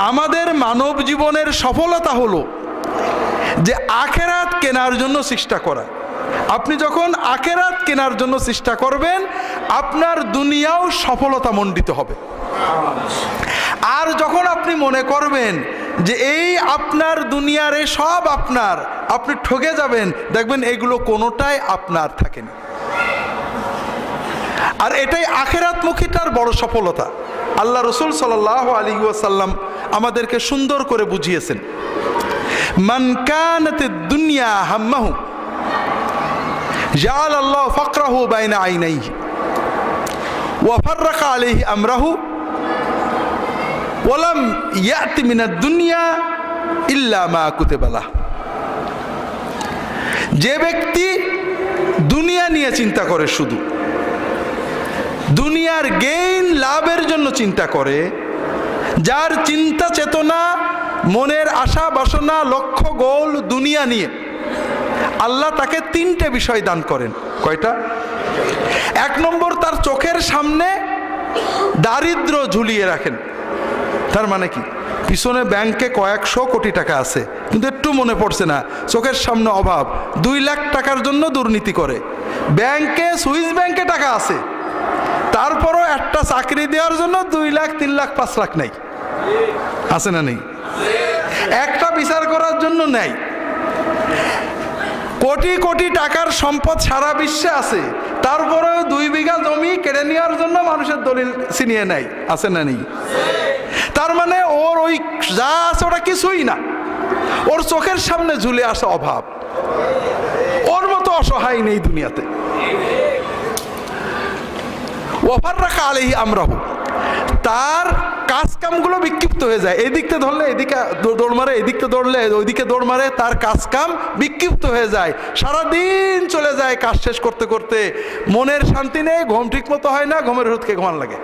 আমাদের মানব জীবনের সফলতা হলো যে আখেরাত কেনার জন্য চেষ্টা করা। আপনি যখন আখেরাত কেনার জন্য চেষ্টা করবেন, আপনার দুনিয়াও সফলতা মণ্ডিত হবে। আর যখন আপনি মনে করবেন যে এই আপনার দুনিয়ার সব আপনার, আপনি ঠকে যাবেন, দেখবেন এগুলো কোনোটাই আপনার থাকেনি। আর এটাই আখেরাতমুখীটার বড় সফলতা। আল্লাহ রসুল সাল্লাল্লাহু আলাইহি ওয়াসাল্লাম আমাদেরকে সুন্দর করে বুঝিয়েছেন, মান কানাতিদ দুনিয়া হাম্মাহু জাআলাল্লাহু ফাকরাহু বাইনা আইনাইহি ওয়া ফাররাকা আলাইহি আমরাহু ওয়া লাম ইয়াতি মিনাদ দুনিয়া ইল্লা মা কুতিবা লাহ। যে ব্যক্তি দুনিয়া নিয়ে চিন্তা করে, শুধু দুনিয়ার গেইন লাভের জন্য চিন্তা করে, যার চিন্তা চেতনা, মনের আশা বাসনা, লক্ষ্য গোল দুনিয়া নিয়ে, আল্লাহ তাকে তিনটে বিষয় দান করেন। কয়টা? এক নম্বর, তার চোখের সামনে দারিদ্র ঝুলিয়ে রাখেন। তার মানে কি? পিছনে ব্যাংকে কয়েকশো কোটি টাকা আছে, কিন্তু একটু মনে পড়ছে না, চোখের সামনে অভাব। 2 লাখ টাকার জন্য দুর্নীতি করে, ব্যাংকে, সুইস ব্যাংকে টাকা আছে, তারপরও একটা চাকরি দেওয়ার জন্য 2 লাখ 3 লাখ 5 লাখ নেই। আছে না নেই? একটা বিচার করার জন্য নেই। কোটি কোটি টাকার সম্পদ সারা বিশ্বে আছে, তারপরেও 2 বিঘা জমি কেড়ে নেওয়ার জন্য মানুষের দলিল ছিনিয়ে নেয়। আছে না নেই? তার মানে ওর ওই যা আছে ওটা কিছুই না, ওর চোখের সামনে ঝুলে আসা অভাব। ওর মতো অসহায় নেই দুনিয়াতে। ওয়াফাররাকা আলাইহি আমরাহু, তার কাজ কামগুলো বিক্ষিপ্ত হয়ে যায়। এদিকতে ধরলে এদিকে দৌড় মারে, এদিকতে দৌড়লে ওইদিকে দৌড় মারে, তার কাজ কাম বিক্ষিপ্ত হয়ে যায়। সারাদিন চলে যায় কাজ শেষ করতে করতে, মনের শান্তি নেই, ঘুম ঠিক মতো হয় না, ঘুমের ওষুধ খেয়ে ঘুমান লাগে।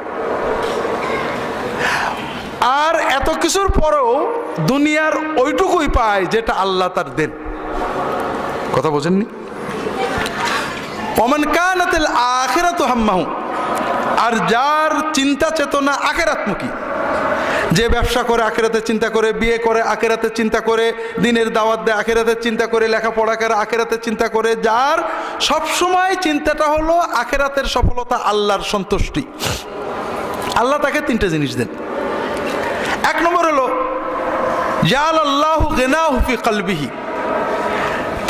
আর এত কিছুর পরেও দুনিয়ার ওইটুকুই পায় যেটা আল্লাহ তার দেন। কথা বোঝেননি? ওমান কানাতিল আখিরাতু হাম্মাহু, আর যার চিন্তা চেতনা আখিরাতমুখী, যে ব্যবসা করে আখিরাতের চিন্তা করে, বিয়ে করে আখিরাতের চিন্তা করে, দিনের দাওয়াত দেয় আখিরাতের চিন্তা করে, লেখাপড়া করে আখিরাতের চিন্তা করে, যার সবসময় চিন্তাটা হলো আখিরাতের সফলতা, আল্লাহর সন্তুষ্টি, আল্লাহ তাকে 3টে জিনিস দেন। এক নম্বর হলো জাআলাল্লাহু গিনাহু ফি কলবিহি,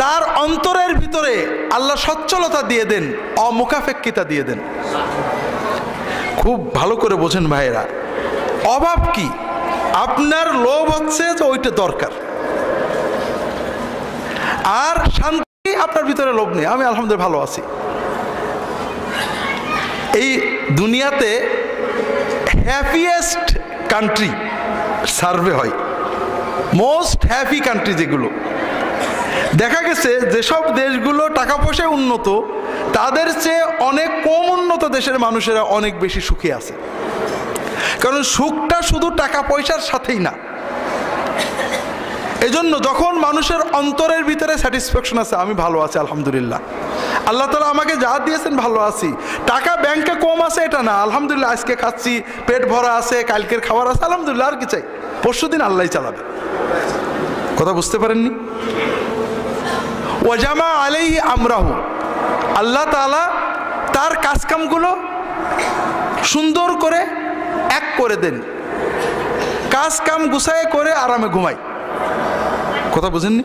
তার অন্তরের ভিতরে আল্লাহ সচ্ছলতা দিয়ে দেন, অমুখাপেক্ষিতা দিয়ে দেন। খুব ভালো করে বোঝেন ভাইয়েরা, অভাব কি? আপনার লোভ হচ্ছে যে ওইটা দরকার, আর শান্তি আপনার ভিতরে লোভ নেই। আমি আলহামদুলিল্লাহ ভালো আছি। এই দুনিয়াতে হ্যাপিয়েস্ট কান্ট্রি সার্ভে হয়, মোস্ট হ্যাপি কান্ট্রি যেগুলো, দেখা গেছে যেসব দেশগুলো টাকা পয়সায় উন্নত, তাদের চেয়ে অনেক কম উন্নত দেশের মানুষেরা অনেক বেশি সুখী আছে। কারণ সুখটা শুধু টাকা পয়সার সাথেই না। এজন্য যখন মানুষের অন্তরের ভিতরে স্যাটিসফ্যাকশন আছে, আমি ভালো আছি আলহামদুলিল্লাহ, আল্লাহ তাআলা আমাকে যা দিয়েছেন ভালো আছি, টাকা ব্যাংকে কম আছে এটা না, আলহামদুলিল্লাহ আজকে খাচ্ছি, পেট ভরা আছে, কালকের খাবার আছে, আলহামদুলিল্লাহ, আর কি চাই, পরশুদিন আল্লাহই চালাবে। কথা বুঝতে পারেননি? ওয়াজামা আলাইহি আমরাহু, আল্লাহ তাআলা তার কাজকামগুলো সুন্দর করে এক করে দেন, কাজ কাম গুছায় করে আরামে ঘুমাই। কথা বুঝেননি?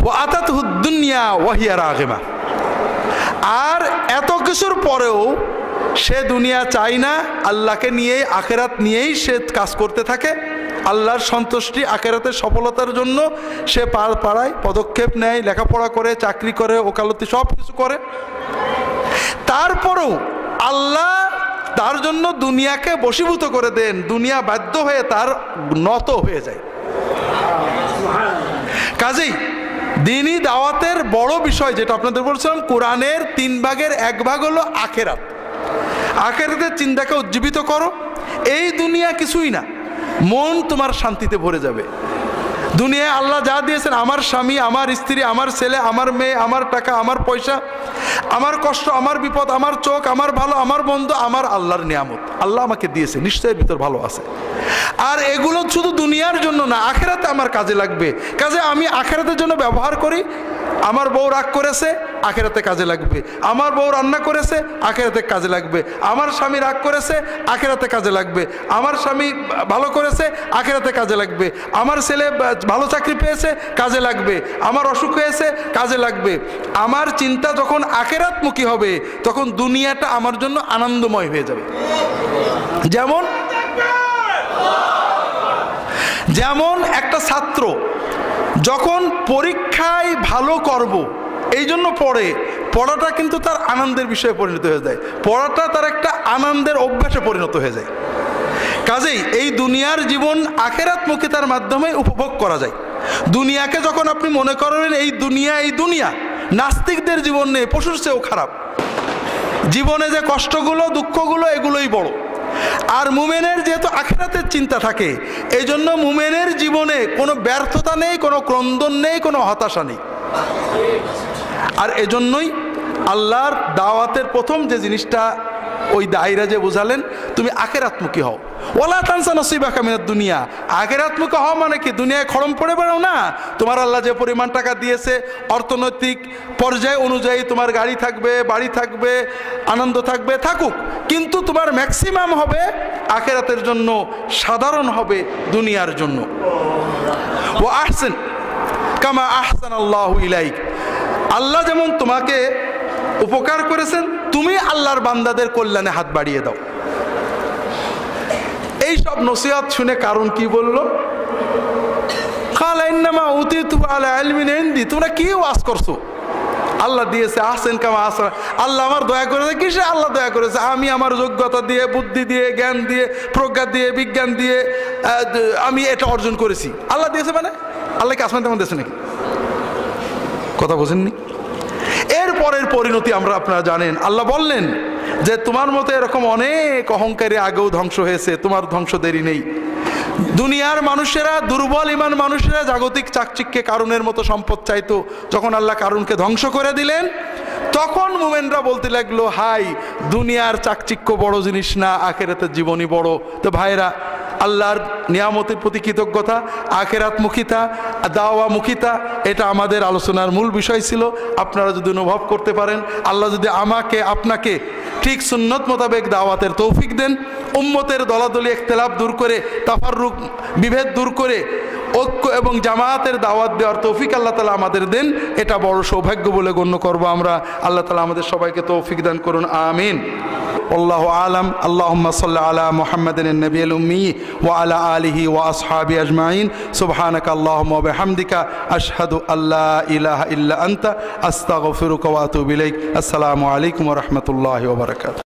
ওয়া আতাতহুদ দুনিয়া ওয়া হিয়া রাগিমা, আর এত কিছুর পরেও সে দুনিয়া চায় না, আল্লাহকে নিয়েই, আখিরাত নিয়েই সে কাজ করতে থাকে। আল্লাহর সন্তুষ্টি, আখিরাতের সফলতার জন্য সে পাড়ায় পদক্ষেপ নেয়, লেখাপড়া করে, চাকরি করে, ওকালতি সব কিছু করে। তারপরেও আল্লাহ তার জন্য দুনিয়াকে বশীভূত করে দেন, দুনিয়া বাধ্য হয়ে তার নত হয়ে যায়। কাজেই দ্বীনি দাওয়াতের বড় বিষয় যেটা আপনাদের বলছিলাম, কোরআনের 3 ভাগের 1 ভাগ হলো আখিরাত। আখিরাতের চিন্তাকে উজ্জীবিত করো। এই দুনিয়া কিছুই না, মন তোমার শান্তিতে ভরে যাবে। দুনিয়ায় আল্লাহ যা দিয়েছেন, আমার স্বামী, আমার স্ত্রী, আমার ছেলে, আমার মেয়ে, আমার টাকা, আমার পয়সা, আমার কষ্ট, আমার বিপদ, আমার চোখ, আমার ভালো, আমার বন্ধু, আমার আল্লাহর নিয়ামত। আল্লাহ আমাকে দিয়েছে, নিশ্চয়ই ভিতর ভালো আছে। আর এগুলো শুধু দুনিয়ার জন্য না, আখেরাতে আমার কাজে লাগবে। কাজে আমি আখেরাতের জন্য ব্যবহার করি। আমার বউ রাগ করেছে, আখেরাতে কাজে লাগবে। আমার বউ রান্না করেছে, আখেরাতে কাজে লাগবে। আমার স্বামী রাগ করেছে, আখেরাতে কাজে লাগবে। আমার স্বামী ভালো করেছে, আখেরাতে কাজে লাগবে। আমার ছেলে ভালো চাকরি পেয়েছে, কাজে লাগবে। আমার অসুখ হয়েছে, কাজে লাগবে। আমার চিন্তা যখন আখেরাতমুখী হবে, তখন দুনিয়াটা আমার জন্য আনন্দময় হয়ে যাবে। যেমন একটা ছাত্র যখন পরীক্ষায় ভালো করব এই জন্য পড়াটা কিন্তু তার আনন্দের বিষয়ে পরিণত হয়ে যায়। পড়াটা তার একটা আনন্দের অভ্যাসে পরিণত হয়ে যায়। কাজেই এই দুনিয়ার জীবন আখেরাতমুখিতার মাধ্যমে উপভোগ করা যায়। দুনিয়াকে যখন আপনি মনে করেন এই দুনিয়া, নাস্তিকদের জীবন নেই, পশুর চেয়েও খারাপ। জীবনে যে কষ্টগুলো, দুঃখগুলো, এগুলোই বড়। আর মুমিনের যেহেতু আখিরাতের চিন্তা থাকে, এই জন্য মুমিনের জীবনে কোনো ব্যর্থতা নেই, কোনো ক্রন্দন নেই, কোনো হতাশা নেই। আর এজন্যই আল্লাহর দাওয়াতের প্রথম যে জিনিসটা ওই দায়রা যে বোঝালেন, তুমি আখিরাতমুখী হও। ওয়ালা তানসা নসিবাকা মিনাদ দুনিয়া। আখিরাতমুখী হওয়া মানে কি? দুনিয়ায় খরম পড়ে বেড়াও না। তোমার আল্লাহ যে পরিমাণ টাকা দিয়েছে, অর্থনৈতিক পর্যায় অনুযায়ী তোমার গাড়ি থাকবে, বাড়ি থাকবে, আনন্দ থাকবে, থাকুক, কিন্তু তোমার ম্যাক্সিমাম হবে আখিরাতের জন্য, সাধারণ হবে দুনিয়ার জন্য। ওয়া আহসিন কামা আহসানাল্লাহু ইলাইক। আল্লাহ যেমন তোমাকে উপকার করেছেন, তুমি আল্লাহর বান্দাদের কল্যাণে হাত বাড়িয়ে দাও। এই সব নসিহত শুনে কারণ কি বলল? কালা ইন্নামা উতিতু আলা ইলমিন ইনদি। তোমরা কি ওয়াজ করছো? আল্লাহ দিয়েছে, আহসেন কামা আহসান। আল্লাহ আমার দয়া করেছে। কিসে আল্লাহ দয়া করেছে? আমি আমার যোগ্যতা দিয়ে, বুদ্ধি দিয়ে, জ্ঞান দিয়ে, প্রজ্ঞা দিয়ে, বিজ্ঞান দিয়ে আমি এটা অর্জন করেছি। আল্লাহ দিয়েছে মানে আল্লাহকে আসমান তেমন দিয়েছে নাকি? কথা বোঝেননি? এর পরের পরিণতি আপনারা জানেন। আল্লাহ বললেন যে তোমার মতো এরকম অনেক অহংকারী আগেও ধ্বংস হয়েছে, তোমার ধ্বংস দেরি নেই। দুনিয়ার মানুষেরা, দুর্বল ইমান মানুষেরা জাগতিক চাকচিক্যে কারুনের মতো সম্পদ চাইতো। যখন আল্লাহ কারুনকে ধ্বংস করে দিলেন, তখন মুমিনরা বলতে লাগলো, হাই, দুনিয়ার চাকচিক্য বড় জিনিস না, আখিরাতের জীবনই বড়। তো ভাইরা, আল্লাহর নিয়ামতের প্রতি কৃতজ্ঞতা, আখিরাতমুখিতা, দাওয়ামুখিতা, এটা আমাদের আলোচনার মূল বিষয় ছিল। আপনারা যদি অনুভব করতে পারেন, আল্লাহ যদি আমাকে আপনাকে ঠিক সুন্নত মোতাবেক দাওয়াতের তৌফিক দেন, উম্মতের দলাদলি ইখতিলাফ দূর করে, তাফাররুক বিভেদ দূর করে ঐক্য এবং জামায়াতের দাওয়াত দেওয়ার তৌফিক আল্লাহ তাআলা আমাদের দেন, এটা বড় সৌভাগ্য বলে গণ্য করব আমরা। আল্লাহ তাআলা আমাদের সবাইকে তৌফিক দান করুন, আমিন। আল্লাহু আলাম। আল্লাহুম্মা সাল্লি আলা মুহাম্মাদিন নবিয়্যিল উম্মি ওয়া আলা আলিহি ওয়া আসহাবিহি আজমাইন। সুবহানাকা আল্লাহুম্মা ওয়া বিহামদিকা আশহাদু আল্লা ইলাহা ইল্লা আনতা আস্তাগফিরুকা ওয়া আতুবু ইলাইক। আসসালামু আলাইকুম ওয়া রাহমাতুল্লাহি ওয়া বারাকাতুহু।